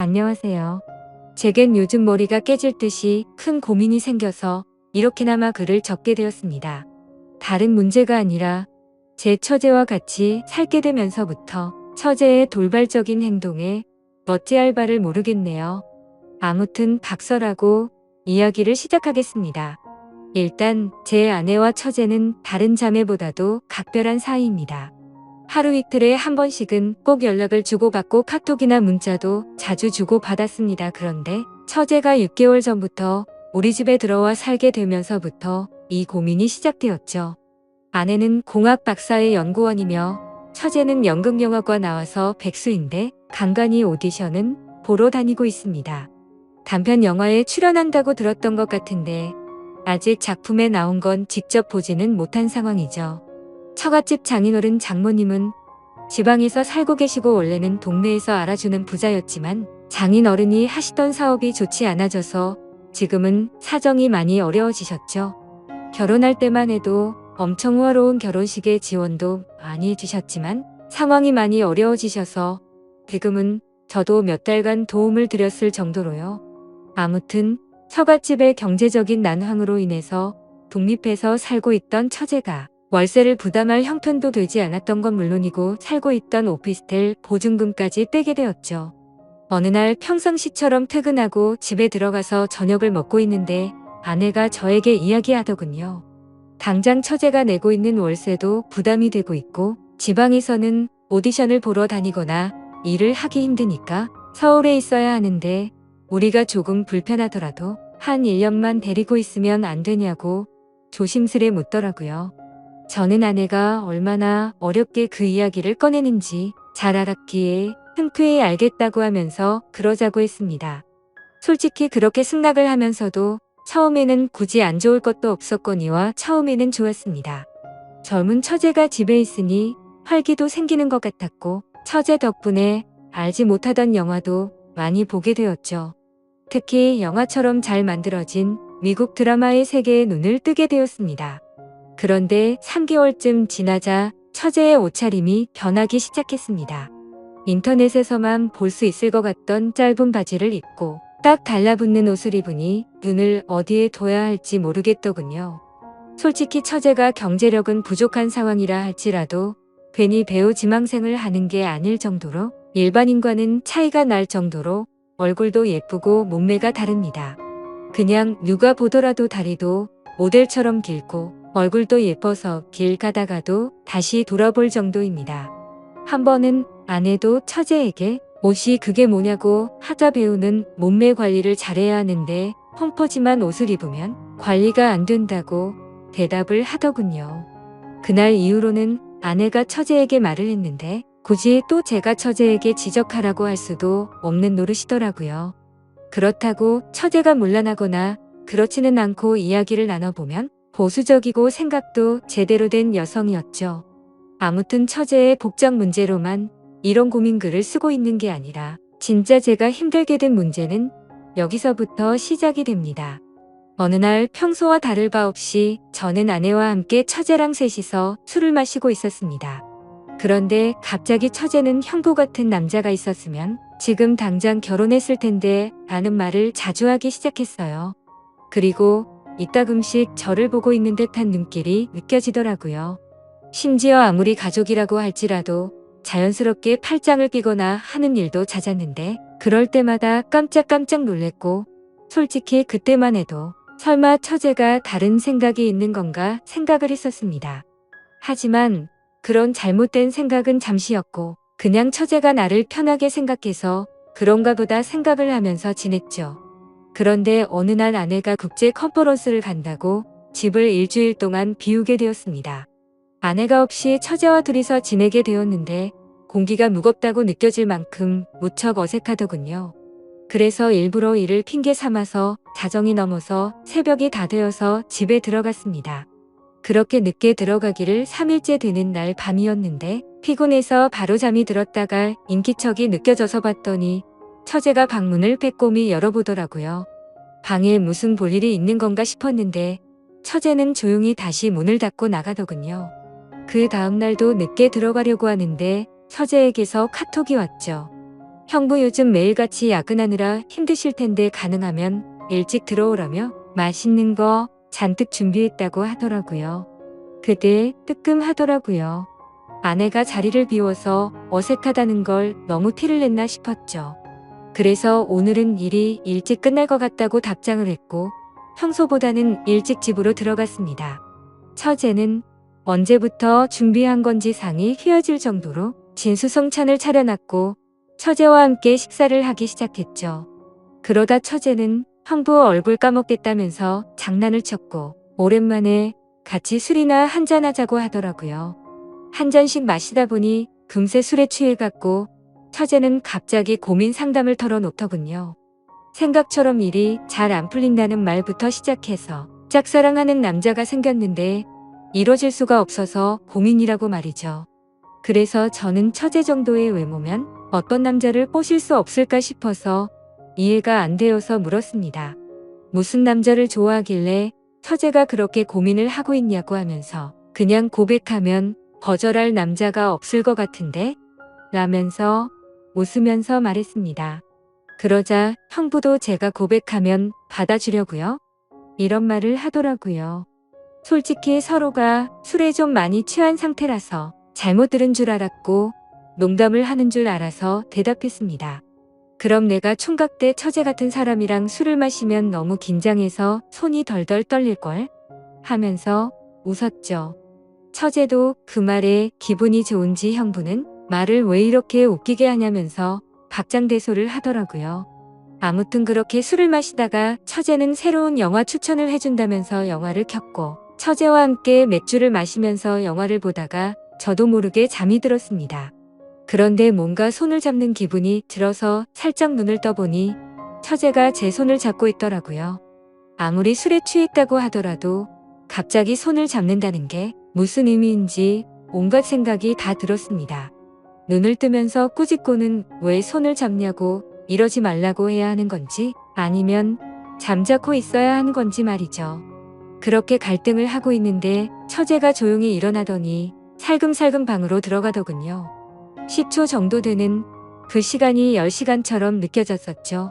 안녕하세요. 제겐 요즘 머리가 깨질 듯이 큰 고민이 생겨서 이렇게나마 글을 적게 되었습니다. 다른 문제가 아니라 제 처제와 같이 살게 되면서부터 처제의 돌발적인 행동에 어찌할 바를 모르겠네요. 아무튼 각설하고 이야기를 시작하겠습니다. 일단 제 아내와 처제는 다른 자매보다도 각별한 사이입니다. 하루 이틀에 한 번씩은 꼭 연락을 주고받고 카톡이나 문자도 자주 주고받았습니다. 그런데 처제가 6개월 전부터 우리 집에 들어와 살게 되면서부터 이 고민이 시작되었죠. 아내는 공학 박사의 연구원이며 처제는 연극영화과 나와서 백수인데 간간히 오디션은 보러 다니고 있습니다. 단편 영화에 출연한다고 들었던 것 같은데 아직 작품에 나온 건 직접 보지는 못한 상황이죠. 처갓집 장인어른 장모님은 지방에서 살고 계시고 원래는 동네에서 알아주는 부자였지만 장인어른이 하시던 사업이 좋지 않아져서 지금은 사정이 많이 어려워지셨죠. 결혼할 때만 해도 엄청 호화로운 결혼식에 지원도 많이 해주셨지만 상황이 많이 어려워지셔서 지금은 저도 몇 달간 도움을 드렸을 정도로요. 아무튼 처갓집의 경제적인 난황으로 인해서 독립해서 살고 있던 처제가 월세를 부담할 형편도 되지 않았던 건 물론이고 살고 있던 오피스텔 보증금까지 떼게 되었죠. 어느 날 평상시처럼 퇴근하고 집에 들어가서 저녁을 먹고 있는데 아내가 저에게 이야기하더군요. 당장 처제가 내고 있는 월세도 부담이 되고 있고 지방에서는 오디션을 보러 다니거나 일을 하기 힘드니까 서울에 있어야 하는데 우리가 조금 불편하더라도 한 1년만 데리고 있으면 안 되냐고 조심스레 묻더라고요. 저는 아내가 얼마나 어렵게 그 이야기를 꺼내는지 잘 알았기에 흔쾌히 알겠다고 하면서 그러자고 했습니다. 솔직히 그렇게 승낙을 하면서도 처음에는 굳이 안 좋을 것도 없었거니와 처음에는 좋았습니다. 젊은 처제가 집에 있으니 활기도 생기는 것 같았고 처제 덕분에 알지 못하던 영화도 많이 보게 되었죠. 특히 영화처럼 잘 만들어진 미국 드라마의 세계에 눈을 뜨게 되었습니다. 그런데 3개월쯤 지나자 처제의 옷차림이 변하기 시작했습니다. 인터넷에서만 볼 수 있을 것 같던 짧은 바지를 입고 딱 달라붙는 옷을 입으니 눈을 어디에 둬야 할지 모르겠더군요. 솔직히 처제가 경제력은 부족한 상황이라 할지라도 괜히 배우 지망생을 하는 게 아닐 정도로 일반인과는 차이가 날 정도로 얼굴도 예쁘고 몸매가 다릅니다. 그냥 누가 보더라도 다리도 모델처럼 길고 얼굴도 예뻐서 길 가다가도 다시 돌아볼 정도입니다. 한 번은 아내도 처제에게 옷이 그게 뭐냐고 하자 배우는 몸매 관리를 잘해야 하는데 펑퍼짐한 옷을 입으면 관리가 안 된다고 대답을 하더군요. 그날 이후로는 아내가 처제에게 말을 했는데 굳이 또 제가 처제에게 지적하라고 할 수도 없는 노릇이더라고요. 그렇다고 처제가 문란하거나 그렇지는 않고 이야기를 나눠보면 보수적이고 생각도 제대로 된 여성이었죠. 아무튼 처제의 복장 문제로만 이런 고민글을 쓰고 있는 게 아니라 진짜 제가 힘들게 된 문제는 여기서부터 시작이 됩니다. 어느 날 평소와 다를 바 없이 저는 아내와 함께 처제랑 셋이서 술을 마시고 있었습니다. 그런데 갑자기 처제는 형부 같은 남자가 있었으면 지금 당장 결혼했을 텐데 라는 말을 자주 하기 시작했어요. 그리고 이따금씩 저를 보고 있는 듯한 눈길이 느껴지더라고요. 심지어 아무리 가족이라고 할지라도 자연스럽게 팔짱을 끼거나 하는 일도 잦았는데 그럴 때마다 깜짝깜짝 놀랬고 솔직히 그때만 해도 설마 처제가 다른 생각이 있는 건가 생각을 했었습니다. 하지만 그런 잘못된 생각은 잠시였고 그냥 처제가 나를 편하게 생각해서 그런가 보다 생각을 하면서 지냈죠. 그런데 어느 날 아내가 국제 컨퍼런스를 간다고 집을 일주일 동안 비우게 되었습니다. 아내가 없이 처제와 둘이서 지내게 되었는데 공기가 무겁다고 느껴질 만큼 무척 어색하더군요. 그래서 일부러 이를 핑계 삼아서 자정이 넘어서 새벽이 다 되어서 집에 들어갔습니다. 그렇게 늦게 들어가기를 3일째 되는 날 밤이었는데 피곤해서 바로 잠이 들었다가 인기척이 느껴져서 봤더니 처제가 방문을 빼꼼히 열어보더라고요. 방에 무슨 볼일이 있는 건가 싶었는데 처제는 조용히 다시 문을 닫고 나가더군요. 그 다음날도 늦게 들어가려고 하는데 처제에게서 카톡이 왔죠. 형부 요즘 매일같이 야근하느라 힘드실 텐데 가능하면 일찍 들어오라며 맛있는 거 잔뜩 준비했다고 하더라고요. 그때 뜨끔하더라고요. 아내가 자리를 비워서 어색하다는 걸 너무 티를 냈나 싶었죠. 그래서 오늘은 일이 일찍 끝날 것 같다고 답장을 했고 평소보다는 일찍 집으로 들어갔습니다. 처제는 언제부터 준비한 건지 상이 휘어질 정도로 진수성찬을 차려놨고 처제와 함께 식사를 하기 시작했죠. 그러다 처제는 형부 얼굴 까먹겠다면서 장난을 쳤고 오랜만에 같이 술이나 한잔하자고 하더라고요. 한 잔씩 마시다 보니 금세 술에 취해갔고 처제는 갑자기 고민 상담을 털어놓더군요. 생각처럼 일이 잘 안 풀린다는 말부터 시작해서 짝사랑하는 남자가 생겼는데 이뤄질 수가 없어서 고민이라고 말이죠. 그래서 저는 처제 정도의 외모면 어떤 남자를 꼬실 수 없을까 싶어서 이해가 안 되어서 물었습니다. 무슨 남자를 좋아하길래 처제가 그렇게 고민을 하고 있냐고 하면서 그냥 고백하면 거절할 남자가 없을 것 같은데? 라면서 웃으면서 말했습니다. 그러자 형부도 제가 고백하면 받아주려고요? 이런 말을 하더라고요. 솔직히 서로가 술에 좀 많이 취한 상태라서 잘못 들은 줄 알았고 농담을 하는 줄 알아서 대답했습니다. 그럼 내가 총각 때 처제 같은 사람이랑 술을 마시면 너무 긴장해서 손이 덜덜 떨릴걸? 하면서 웃었죠. 처제도 그 말에 기분이 좋은지 형부는 말을 왜 이렇게 웃기게 하냐면서 박장대소를 하더라고요. 아무튼 그렇게 술을 마시다가 처제는 새로운 영화 추천을 해준다면서 영화를 켰고 처제와 함께 맥주를 마시면서 영화를 보다가 저도 모르게 잠이 들었습니다. 그런데 뭔가 손을 잡는 기분이 들어서 살짝 눈을 떠보니 처제가 제 손을 잡고 있더라고요. 아무리 술에 취했다고 하더라도 갑자기 손을 잡는다는 게 무슨 의미인지 온갖 생각이 다 들었습니다. 눈을 뜨면서 꾸짖고는 왜 손을 잡냐고 이러지 말라고 해야 하는 건지 아니면 잠자코 있어야 하는 건지 말이죠. 그렇게 갈등을 하고 있는데 처제가 조용히 일어나더니 살금살금 방으로 들어가더군요. 10초 정도 되는 그 시간이 10시간처럼 느껴졌었죠.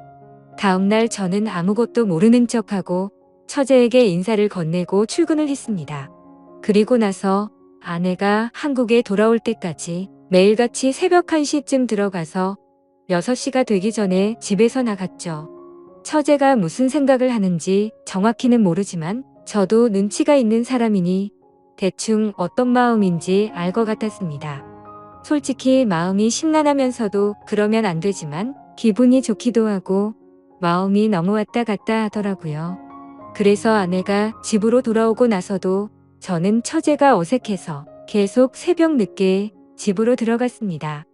다음날 저는 아무것도 모르는 척하고 처제에게 인사를 건네고 출근을 했습니다. 그리고 나서 아내가 한국에 돌아올 때까지 매일같이 새벽 1시쯤 들어가서 6시가 되기 전에 집에서 나갔죠. 처제가 무슨 생각을 하는지 정확히는 모르지만 저도 눈치가 있는 사람이니 대충 어떤 마음인지 알 것 같았습니다. 솔직히 마음이 심란하면서도 그러면 안 되지만 기분이 좋기도 하고 마음이 너무 왔다 갔다 하더라고요. 그래서 아내가 집으로 돌아오고 나서도 저는 처제가 어색해서 계속 새벽 늦게 집으로 들어갔습니다.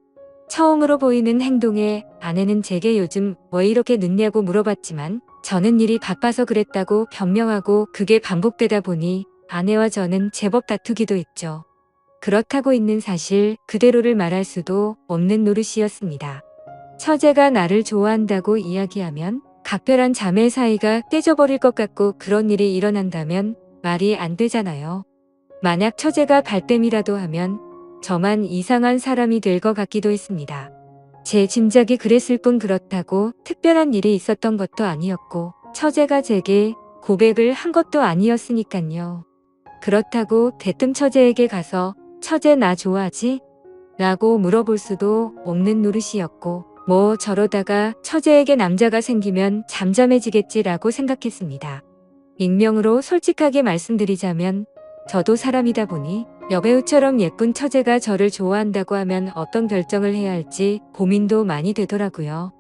처음으로 보이는 행동에 아내는 제게 요즘 왜 이렇게 늦냐고 물어봤지만 저는 일이 바빠서 그랬다고 변명하고 그게 반복되다 보니 아내와 저는 제법 다투기도 했죠. 그렇다고 있는 사실 그대로를 말할 수도 없는 노릇이었습니다. 처제가 나를 좋아한다고 이야기하면 각별한 자매 사이가 깨져버릴 것 같고 그런 일이 일어난다면 말이 안 되잖아요. 만약 처제가 발뺌이라도 하면 저만 이상한 사람이 될 것 같기도 했습니다. 제 짐작이 그랬을 뿐 그렇다고 특별한 일이 있었던 것도 아니었고 처제가 제게 고백을 한 것도 아니었으니깐요. 그렇다고 대뜸 처제에게 가서 처제 나 좋아하지? 라고 물어볼 수도 없는 노릇이었고 뭐 저러다가 처제에게 남자가 생기면 잠잠해지겠지라고 생각했습니다. 익명으로 솔직하게 말씀드리자면 저도 사람이다 보니 여배우처럼 예쁜 처제가 저를 좋아한다고 하면 어떤 결정을 해야 할지 고민도 많이 되더라고요.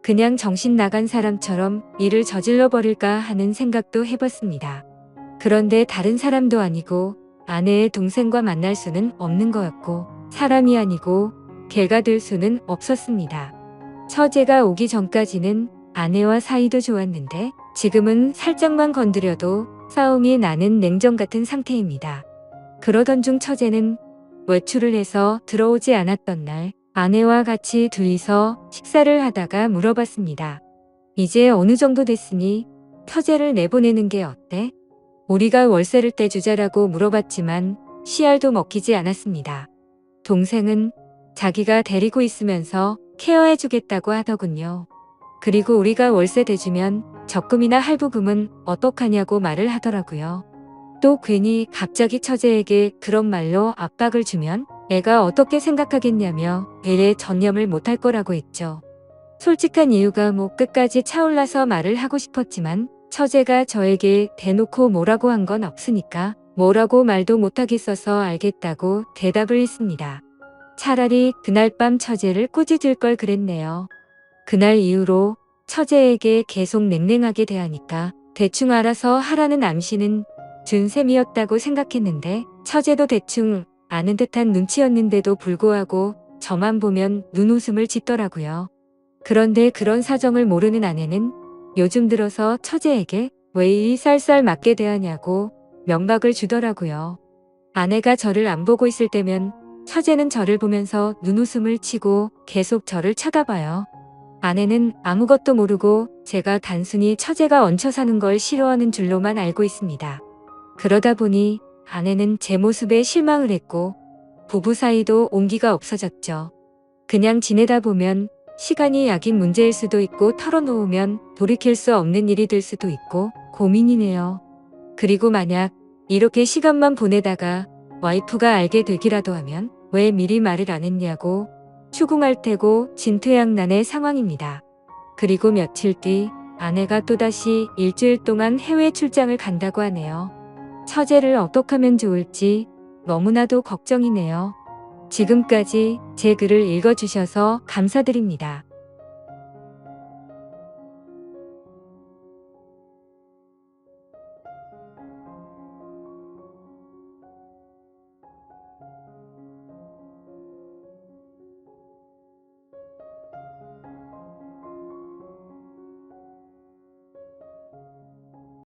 그냥 정신 나간 사람처럼 일을 저질러 버릴까 하는 생각도 해봤습니다. 그런데 다른 사람도 아니고 아내의 동생과 만날 수는 없는 거였고 사람이 아니고 개가 될 수는 없었습니다. 처제가 오기 전까지는 아내와 사이도 좋았는데 지금은 살짝만 건드려도 싸움이 나는 냉정 같은 상태입니다. 그러던 중 처제는 외출을 해서 들어오지 않았던 날 아내와 같이 둘이서 식사를 하다가 물어봤습니다. 이제 어느 정도 됐으니 처제를 내보내는 게 어때? 우리가 월세를 떼주자라고 물어봤지만 씨알도 먹히지 않았습니다. 동생은 자기가 데리고 있으면서 케어해주겠다고 하더군요. 그리고 우리가 월세 대주면 적금이나 할부금은 어떡하냐고 말을 하더라고요. 또 괜히 갑자기 처제에게 그런 말로 압박을 주면 애가 어떻게 생각하겠냐며 애에 전념을 못할 거라고 했죠. 솔직한 이유가 끝까지 차올라서 말을 하고 싶었지만 처제가 저에게 대놓고 뭐라고 한 건 없으니까 뭐라고 말도 못하겠어서 알겠다고 대답을 했습니다. 차라리 그날 밤 처제를 꾸짖을 걸 그랬네요. 그날 이후로 처제에게 계속 냉랭하게 대하니까 대충 알아서 하라는 암시는 준 셈이었다고 생각했는데 처제도 대충 아는 듯한 눈치였는데도 불구하고 저만 보면 눈웃음을 짓더라고요. 그런데 그런 사정을 모르는 아내는 요즘 들어서 처제에게 왜 이 쌀쌀 맞게 대하냐고 면박을 주더라고요. 아내가 저를 안 보고 있을 때면 처제는 저를 보면서 눈웃음을 치고 계속 저를 쳐다봐요. 아내는 아무것도 모르고 제가 단순히 처제가 얹혀 사는 걸 싫어하는 줄로만 알고 있습니다. 그러다 보니 아내는 제 모습에 실망을 했고 부부 사이도 온기가 없어졌죠. 그냥 지내다 보면 시간이 약인 문제일 수도 있고 털어놓으면 돌이킬 수 없는 일이 될 수도 있고 고민이네요. 그리고 만약 이렇게 시간만 보내다가 와이프가 알게 되기라도 하면 왜 미리 말을 안 했냐고 추궁할 테고 진퇴양난의 상황입니다. 그리고 며칠 뒤 아내가 또다시 일주일 동안 해외 출장을 간다고 하네요. 처제를 어떻게 하면 좋을지 너무나도 걱정이네요. 지금까지 제 글을 읽어주셔서 감사드립니다.